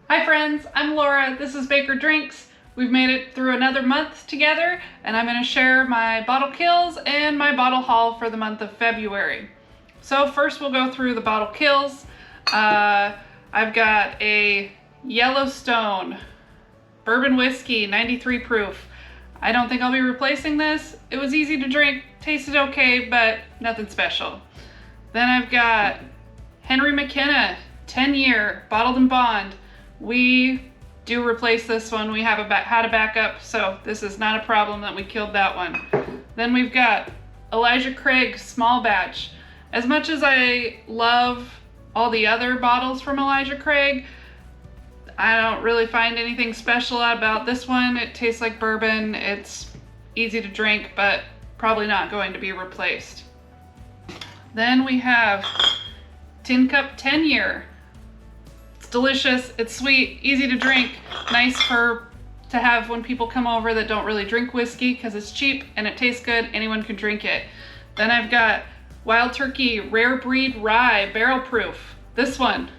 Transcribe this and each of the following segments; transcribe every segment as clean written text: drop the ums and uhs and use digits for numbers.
Hi friends, I'm Laura. This is Baker Drinks. We've made it through another month together, and I'm going to share my bottle kills and my bottle haul for the month of February. So first we'll go through the bottle kills. I've got a Yellowstone bourbon whiskey, 93 proof. I don't think I'll be replacing this. It was easy to drink, tasted okay, but nothing special. Then I've got Henry McKenna, 10-year, bottled in bond. We do replace this one. We have had a backup, so this is not a problem that we killed that one. Then we've got Elijah Craig small batch. As much as I love all the other bottles from Elijah Craig, I don't really find anything special about this one. It tastes like bourbon. It's easy to drink, but probably not going to be replaced. Then we have Tin Cup 10-year. It's delicious, it's sweet, easy to drink, nice to have when people come over that don't really drink whiskey because it's cheap and it tastes good, anyone can drink it. Then I've got Wild Turkey Rare Breed Rye Barrel Proof. This one,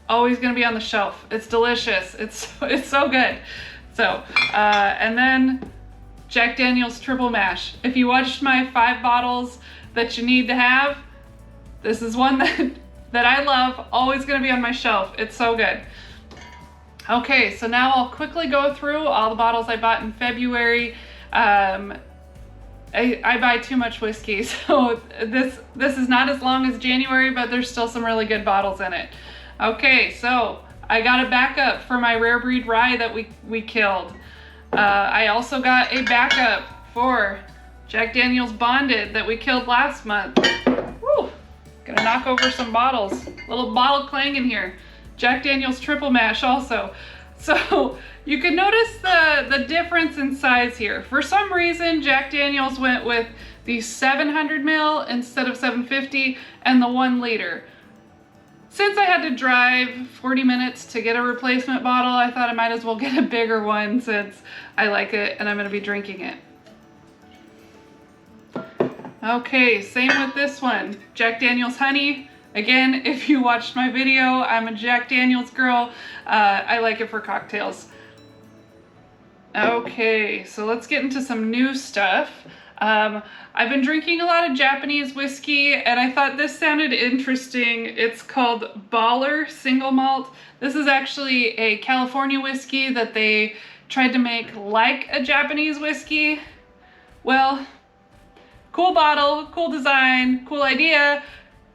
always gonna be on the shelf. It's delicious, it's so good. So, and then Jack Daniel's Triple Mash. If you watched my 5 bottles that you need to have, this is one that I love, always gonna be on my shelf. It's so good. Okay, so now I'll quickly go through all the bottles I bought in February. I buy too much whiskey, so this is not as long as January, but there's still some really good bottles in it. Okay, so I got a backup for my Rare Breed Rye that we killed. I also got a backup for Jack Daniel's Bonded that we killed last month. Woo! Gonna knock over some bottles. Little bottle clang in here. Jack Daniel's Triple Mash also. So you can notice the difference in size here. For some reason, Jack Daniel's went with the 700 ml instead of 750 and the 1 liter. Since I had to drive 40 minutes to get a replacement bottle, I thought I might as well get a bigger one since I like it and I'm gonna be drinking it. Okay, same with this one. Jack Daniel's Honey. Again, if you watched my video, I'm a Jack Daniel's girl. I like it for cocktails. Okay, so let's get into some new stuff. I've been drinking a lot of Japanese whiskey and I thought this sounded interesting. It's called Baller Single Malt. This is actually a California whiskey that they tried to make like a Japanese whiskey. Well, cool bottle, cool design, cool idea,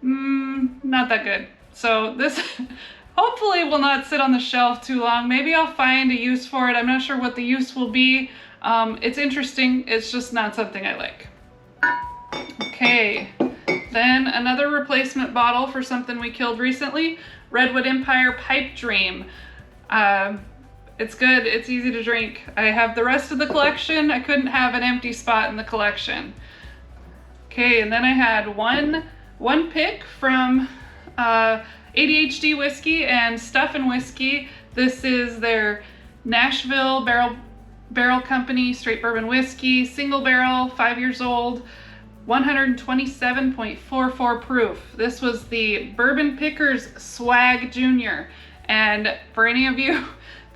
not that good. So this hopefully will not sit on the shelf too long. Maybe I'll find a use for it. I'm not sure what the use will be. It's interesting, it's just not something I like. Okay, then another replacement bottle for something we killed recently, Redwood Empire Pipe Dream. It's good, it's easy to drink. I have the rest of the collection. I couldn't have an empty spot in the collection. Okay, and then I had one pick from ADHD Whiskey and Stuffin' Whiskey. This is their Nashville Barrel Company Straight Bourbon Whiskey, single barrel, 5 years old, 127.44 proof. This was the Bourbon Pickers Swag Junior. And for any of you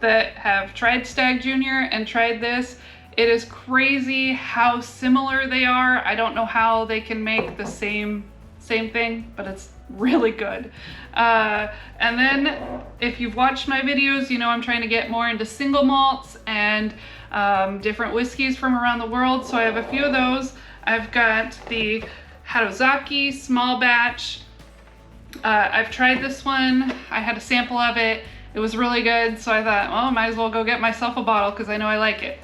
that have tried Stag Junior and tried this, it is crazy how similar they are. I don't know how they can make the same thing, but it's really good. And then if you've watched my videos, you know I'm trying to get more into single malts and different whiskeys from around the world. So I have a few of those. I've got the Harozaki small batch. I've tried this one. I had a sample of it. It was really good. So I thought, well, I might as well go get myself a bottle because I know I like it.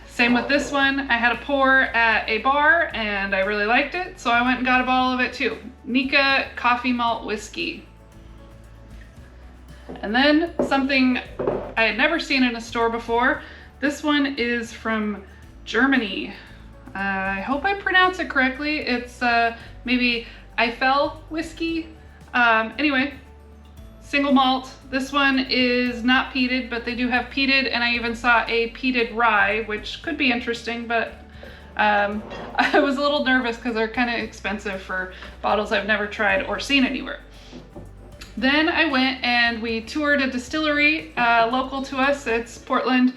Same with this one. I had a pour at a bar and I really liked it, so I went and got a bottle of it too. Nika Coffee Malt Whiskey. And then something I had never seen in a store before. This one is from Germany. I hope I pronounce it correctly. It's maybe Eiffel whiskey. Anyway, single malt. This one is not peated, but they do have peated, and I even saw a peated rye, which could be interesting, but I was a little nervous because they're kind of expensive for bottles I've never tried or seen anywhere. Then I went and we toured a distillery local to us. It's Portland.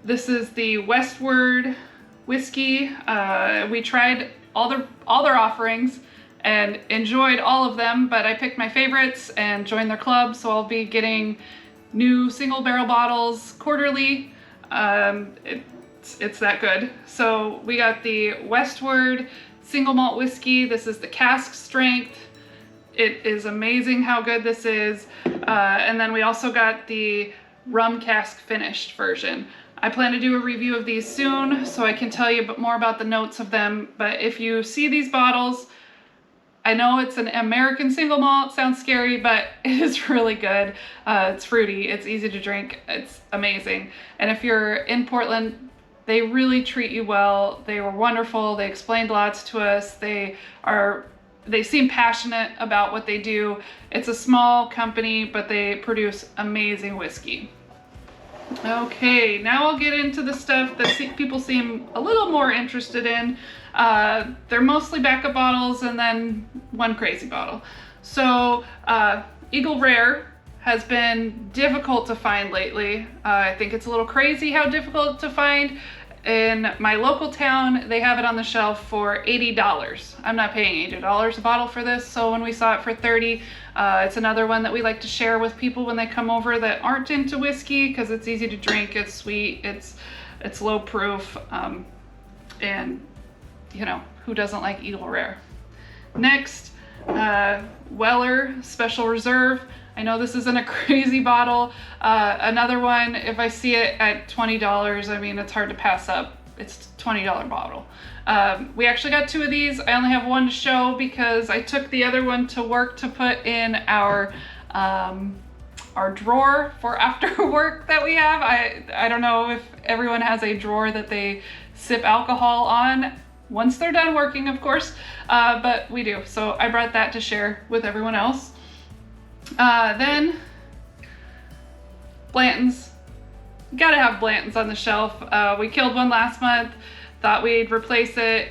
This is the Westward whiskey. We tried all their offerings and enjoyed all of them, but I picked my favorites and joined their club, so I'll be getting new single barrel bottles quarterly. It's that good. So we got the Westward single malt whiskey. This is the cask strength. It is amazing how good this is. And then we also got the rum cask finished version. I plan to do a review of these soon, so I can tell you more about the notes of them. But if you see these bottles, I know it's an American single malt, sounds scary, but it is really good. It's fruity, it's easy to drink, it's amazing. And if you're in Portland, they really treat you well. They were wonderful, they explained lots to us. They seem passionate about what they do. It's a small company, but they produce amazing whiskey. Okay, now I'll get into the stuff that people seem a little more interested in. They're mostly backup bottles and then one crazy bottle. So Eagle Rare has been difficult to find lately. I think it's a little crazy how difficult to find. In my local town, they have it on the shelf for $80. I'm not paying $80 a bottle for this, so when we saw it for $30, it's another one that we like to share with people when they come over that aren't into whiskey, because it's easy to drink, it's sweet, it's low proof, and you know, who doesn't like Eagle Rare? Next, Weller Special Reserve. I know this isn't a crazy bottle. Another one, if I see it at $20, I mean, it's hard to pass up. It's a $20 bottle. We actually got two of these. I only have one to show because I took the other one to work to put in our drawer for after work that we have. I don't know if everyone has a drawer that they sip alcohol on once they're done working, of course, but we do. So I brought that to share with everyone else. Then Blanton's. You gotta have Blanton's on the shelf. We killed one last month, thought we'd replace it.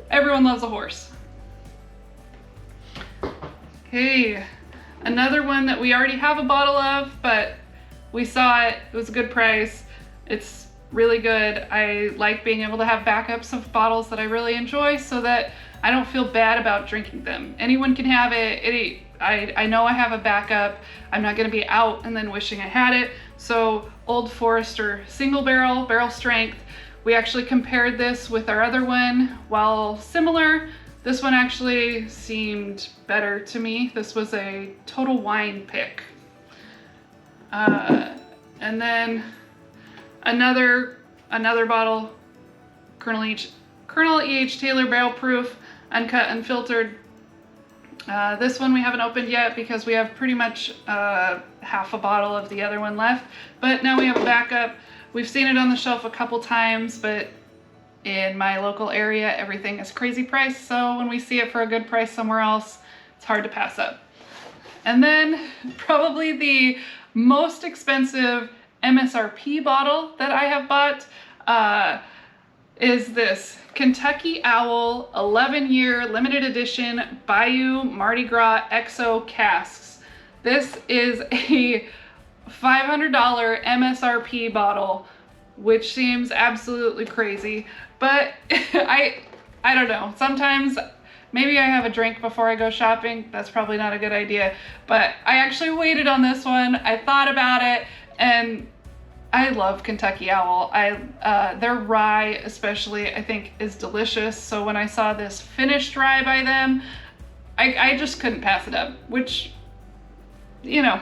Everyone loves a horse. Okay, another one that we already have a bottle of, but we saw it was a good price. It's really good. I like being able to have backups of bottles that I really enjoy so that I don't feel bad about drinking them. Anyone can have it. I know I have a backup. I'm not gonna be out and then wishing I had it. So Old Forester single barrel strength. We actually compared this with our other one. While similar, this one actually seemed better to me. This was a Total Wine pick. And then another bottle, Colonel E.H. Taylor Barrel Proof, uncut, unfiltered. This one we haven't opened yet because we have pretty much half a bottle of the other one left, but now we have a backup. We've seen it on the shelf a couple times, but in my local area, everything is crazy priced, so when we see it for a good price somewhere else, it's hard to pass up. And then probably the most expensive MSRP bottle that I have bought is this Kentucky Owl 11-year limited edition Bayou Mardi Gras XO casks. This is a $500 MSRP bottle, which seems absolutely crazy, but I don't know. Sometimes maybe I have a drink before I go shopping. That's probably not a good idea, but I actually waited on this one. I thought about it, and I love Kentucky Owl. Their rye especially, I think, is delicious. So when I saw this finished rye by them, I just couldn't pass it up, which, you know,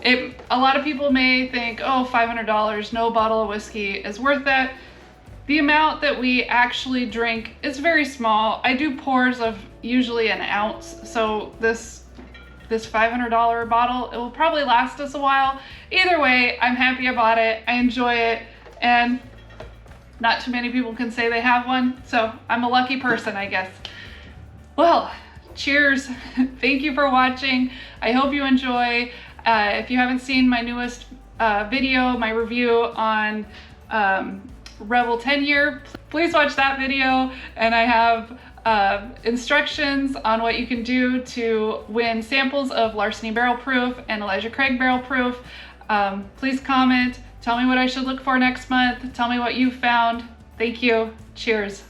a lot of people may think, oh, $500, no bottle of whiskey is worth that. The amount that we actually drink is very small. I do pours of usually an ounce, so this $500 bottle, it will probably last us a while. Either way, I'm happy I bought it. I enjoy it, and not too many people can say they have one, so I'm a lucky person, I guess. Well, cheers. Thank you for watching. I hope you enjoy. If you haven't seen my newest video, my review on Rebel 10 year, please watch that video. And I have instructions on what you can do to win samples of Larceny Barrel Proof and Elijah Craig Barrel Proof, please comment. Tell me what I should look for next month. Tell me what you found. Thank you. Cheers.